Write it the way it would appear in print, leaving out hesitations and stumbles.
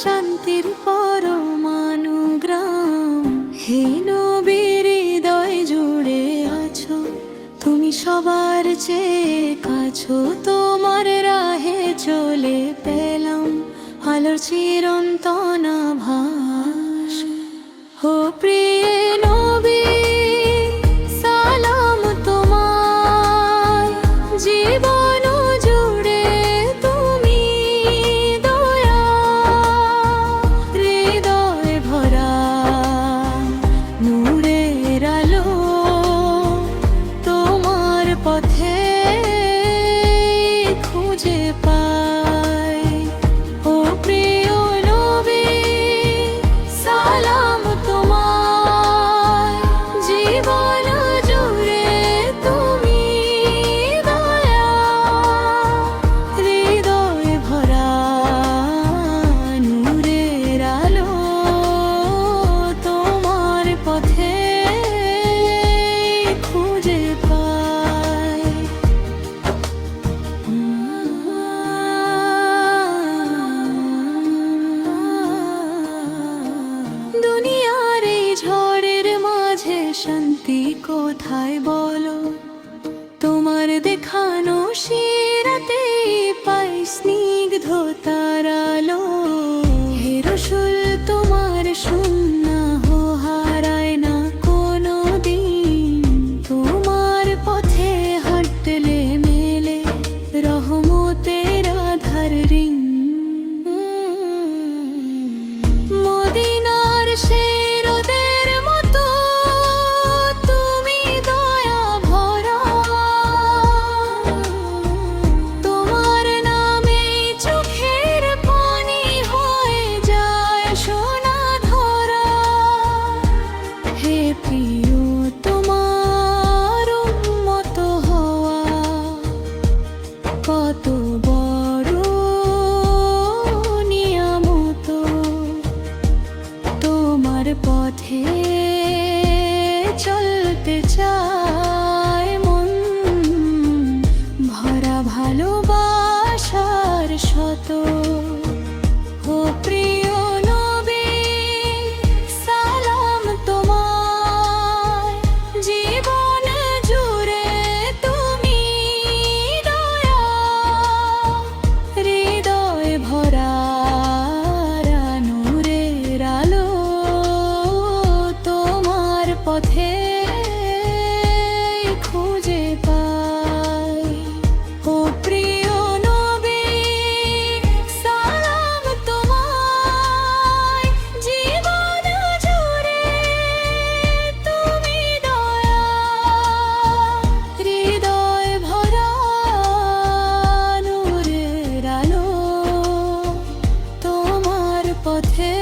শান্তির পরমানুগ্রাম। হে নবী, হৃদয় জুড়ে আছো তুমি, সবার চেয়ে কাছো। তোমার রাহে চলে পেলাম আলোর চিরন্তন আভাস। ও প্রিয় নবী, সালাম তোমায়। জীবন জুড়ে তুমি দয়া, হৃদয় ভরা নূরের আলো। তোমার পথে খুঁজে পাই। ও প্রিয় নবী, সালাম তোমায়। জীবন জুড়ে তুমি দয়া, হৃদয় ভরা নূরের আলো। তোমার পথে খুঁজে পাই। দুনিয়ার এই ঝড়ের মাঝে শান্তি কোথায় বলো? তোমার দেখানো সিরাতে পাই স্নিগ্ধতার আলো। হে রাসূল, তোমার সুন্নাহ হারায় না কোনো দিন। তোমার পথে হাঁটলে মেলে রহমতের আধার রিং। মদিনার সেই রোদের মতো তুমি দয়া ভরা। তোমার নামে চোখের পানি হয়ে যায় সোনা ধরা। হে প্রিয়, তোমার উম্মত হওয়া কত বড় নিয়ামত। তোমার পথে চলতে চায় মন, ভরা ভালোবাসার শত। ও প্রিয় নবী, সালাম তোমায়। জীবন জুড়ে তুমি দয়া, হৃদয় ভরা নূরের আলো। তোমার পথে খুঁজে পাই। ও প্রিয় নবী, সালাম তোমায়। জীবন জুড়ে তুমি দয়া, হৃদয় ভরা নূরের আলো। তোমার পথে